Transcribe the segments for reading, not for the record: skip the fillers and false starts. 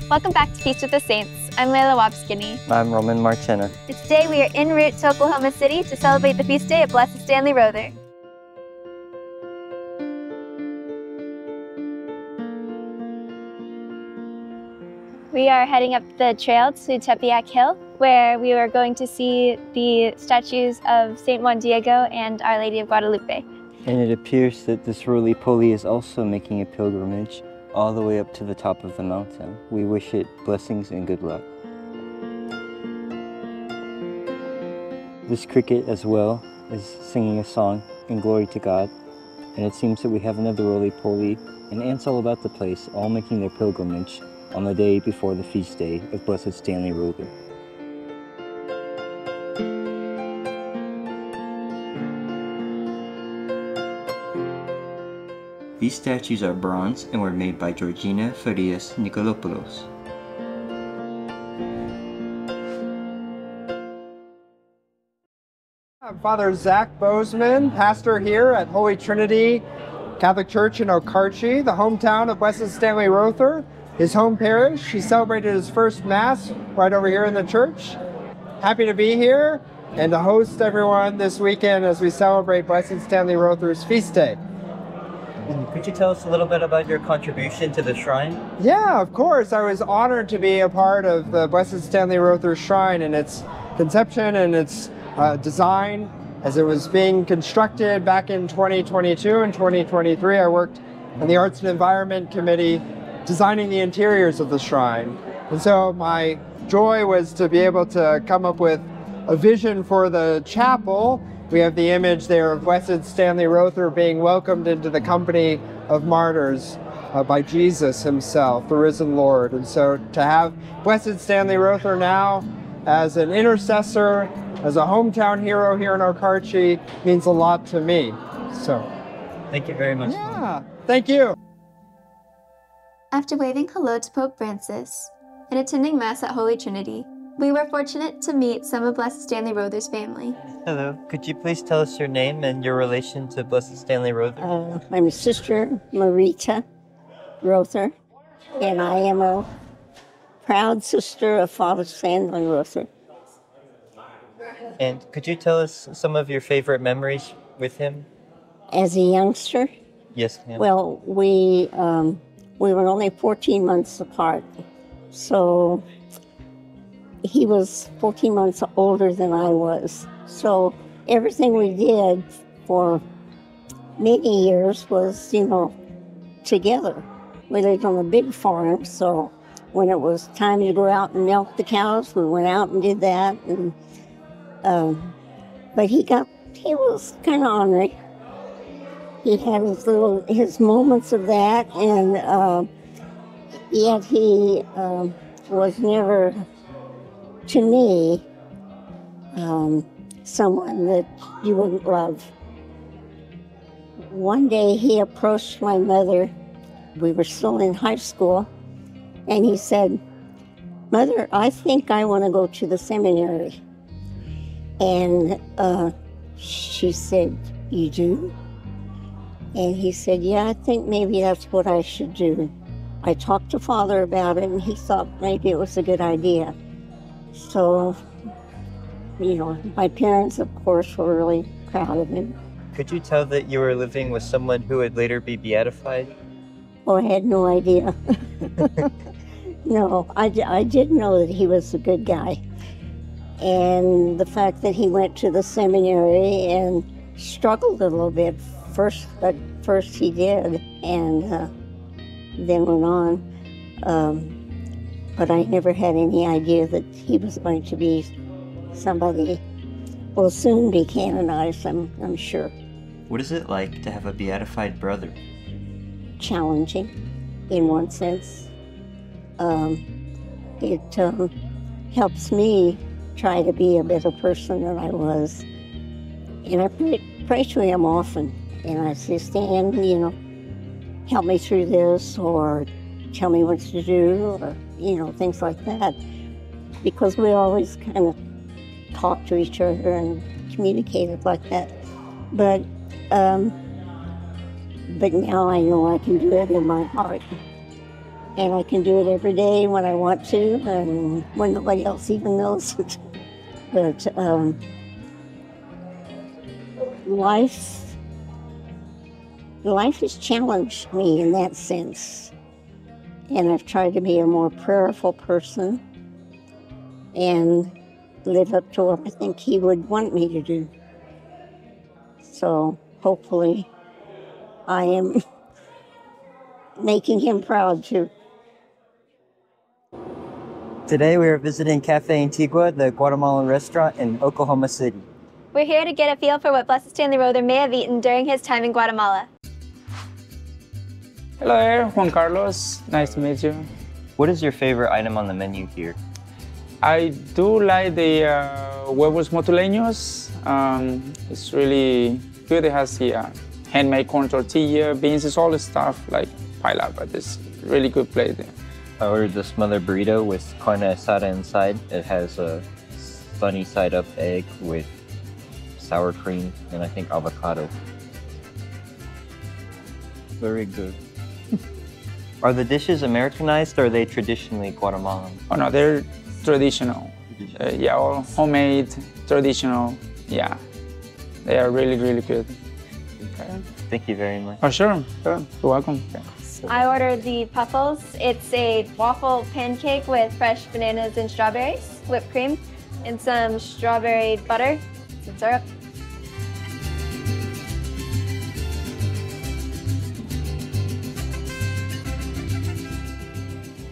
Welcome back to Feast with the Saints. I'm Layla Wobskini. I'm Roman Marchena. And today we are en route to Oklahoma City to celebrate the feast day of Blessed Stanley Rother. We are heading up the trail to Tepeyac Hill, where we are going to see the statues of St. Juan Diego and Our Lady of Guadalupe. And it appears that this roly-poly is also making a pilgrimage all the way up to the top of the mountain. We wish it blessings and good luck. This cricket as well is singing a song in glory to God. And it seems that we have another roly-poly and ants all about the place, all making their pilgrimage on the day before the feast day of Blessed Stanley Rother. These statues are bronze and were made by Georgina Farias Nicolopoulos. I'm Father Zach Bozeman, pastor here at Holy Trinity Catholic Church in Okarche, the hometown of Blessed Stanley Rother, his home parish. He celebrated his first Mass right over here in the church. Happy to be here and to host everyone this weekend as we celebrate Blessed Stanley Rother's feast day. Could you tell us a little bit about your contribution to the shrine? Yeah, of course. I was honored to be a part of the Blessed Stanley Rother Shrine and its conception and its design as it was being constructed back in 2022 and 2023. I worked on the Arts and Environment Committee designing the interiors of the shrine. And so my joy was to be able to come up with a vision for the chapel. We have the image there of Blessed Stanley Rother being welcomed into the company of martyrs by Jesus himself, the risen Lord. And so to have Blessed Stanley Rother now as an intercessor, as a hometown hero here in Okarche means a lot to me. So, thank you very much. Yeah, thank you. After waving hello to Pope Francis and attending Mass at Holy Trinity, we were fortunate to meet some of Blessed Stanley Rother's family. Hello, could you please tell us your name and your relation to Blessed Stanley Rother? I'm Sister Marita Rother, and I am a proud sister of Father Stanley Rother. And could you tell us some of your favorite memories with him? As a youngster? Yes, ma'am. Well, we were only 14 months apart, so he was 14 months older than I was. So everything we did for many years was, together. We lived on a big farm, so when it was time to go out and milk the cows, we went out and did that. And but he was kind of ornery. He had his moments of that, and yet he was never, to me, someone that you wouldn't love. One day he approached my mother. We were still in high school, and he said, "Mother, I think I want to go to the seminary." And she said, "You do?" And he said, "Yeah, I think maybe that's what I should do." I talked to Father about it, and he thought maybe it was a good idea. So, my parents, of course, were really proud of him. Could you tell that you were living with someone who would later be beatified? Oh, I had no idea. No, I did know that he was a good guy. And the fact that he went to the seminary and struggled a little bit but first he did, and then went on. But I never had any idea that he was going to be somebody, will soon be canonized, I'm sure. What is it like to have a beatified brother? Challenging, in one sense. It helps me try to be a better person than I was. And I pray to him often. And I say, "Stan, help me through this," or tell me what to do, or, things like that. Because we always kind of talk to each other and communicated like that. But now I know I can do it in my heart. And I can do it every day when I want to and when nobody else even knows it. But life has challenged me in that sense. And I've tried to be a more prayerful person and live up to what I think he would want me to do. So hopefully I am making him proud too. Today we are visiting Cafe Antigua, the Guatemalan restaurant in Oklahoma City. We're here to get a feel for what Blessed Stanley Rother may have eaten during his time in Guatemala. Hello there, Juan Carlos. Nice to meet you. What is your favorite item on the menu here? I do like the huevos motuleños. It's really good. It has the handmade corn tortilla, beans, it's all the stuff like pile up, but it's really good plate. I ordered the smothered burrito with carne asada inside. It has a sunny side up egg with sour cream and I think avocado. Very good. Are the dishes Americanized or are they traditionally Guatemalan? Oh no, they're traditional. Yeah, all homemade, traditional. Yeah, they are really, really good. Okay. Thank you very much. Oh sure, you're welcome. Okay. I ordered the puffles. It's a waffle pancake with fresh bananas and strawberries, whipped cream, and some strawberry butter, some syrup.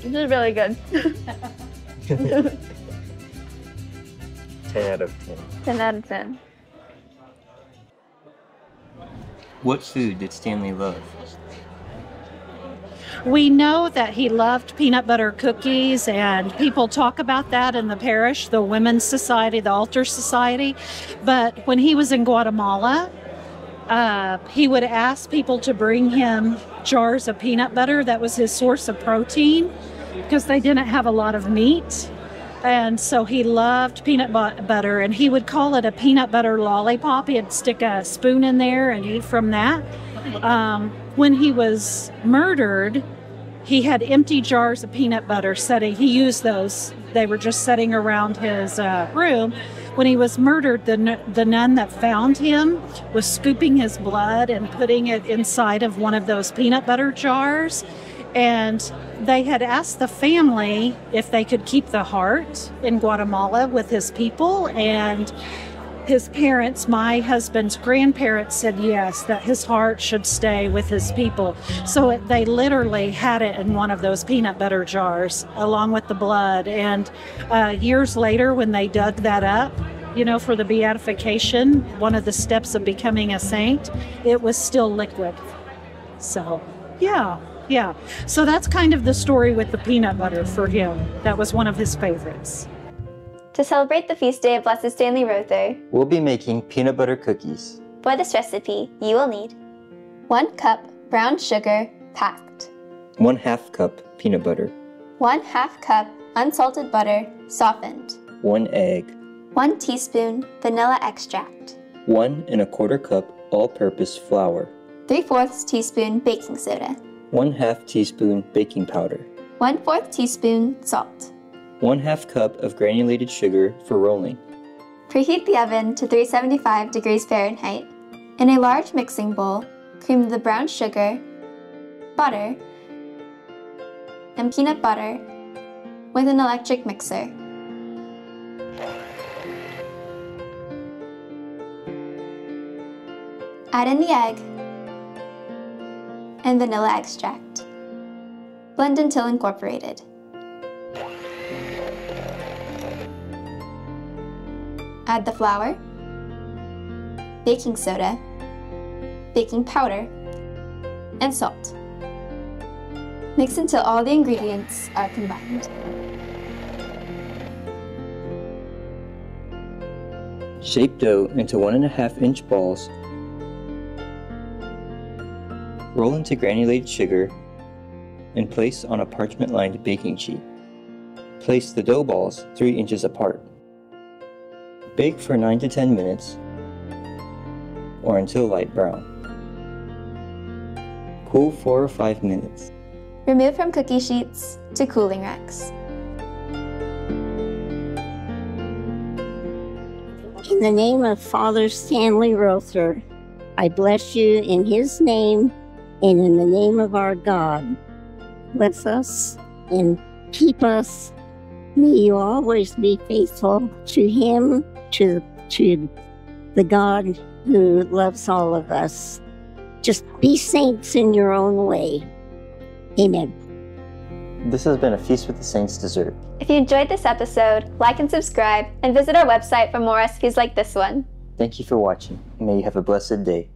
This is really good. 10 out of 10. 10 out of 10. What food did Stanley love? We know that he loved peanut butter cookies, and people talk about that in the parish, the Women's Society, the Altar Society. But when he was in Guatemala, he would ask people to bring him jars of peanut butter. That was his source of protein because they didn't have a lot of meat. And so he loved peanut butter, and he would call it a peanut butter lollipop. He'd stick a spoon in there and eat from that. When he was murdered, he had empty jars of peanut butter sitting. He used those. They were just sitting around his room. When he was murdered, the nun that found him was scooping his blood and putting it inside of one of those peanut butter jars. And they had asked the family if they could keep the heart in Guatemala with his people. And his parents, my husband's grandparents, said yes, that his heart should stay with his people. So they literally had it in one of those peanut butter jars along with the blood. And years later, when they dug that up, you know, for the beatification, one of the steps of becoming a saint, it was still liquid. So, yeah. So that's kind of the story with the peanut butter for him. That was one of his favorites. To celebrate the feast day of Blessed Stanley Rother, We'll be making peanut butter cookies. for this recipe, you will need 1 cup brown sugar packed, 1/2 cup peanut butter, 1/2 cup unsalted butter softened, 1 egg, 1 teaspoon vanilla extract, 1 1/4 cup all-purpose flour, 3/4 teaspoon baking soda, 1/2 teaspoon baking powder, 1/4 teaspoon salt. 1/2 cup of granulated sugar for rolling. Preheat the oven to 375 degrees Fahrenheit. In a large mixing bowl, cream the brown sugar, butter, and peanut butter with an electric mixer. Add in the egg and vanilla extract. Blend until incorporated. Add the flour, baking soda, baking powder, and salt. Mix until all the ingredients are combined. Shape dough into 1.5-inch balls. Roll into granulated sugar and place on a parchment-lined baking sheet. Place the dough balls 3 inches apart. Bake for 9 to 10 minutes or until light brown. Cool 4 or 5 minutes. removed from cookie sheets to cooling racks. In the name of Father Stanley Rother, I bless you in his name and in the name of our God. Bless us and keep us. May you always be faithful to him, to the God who loves all of us. Just be saints in your own way. Amen. This has been a Feast with the Saints dessert. If you enjoyed this episode, like and subscribe, and visit our website for more recipes like this one. Thank you for watching, and may you have a blessed day.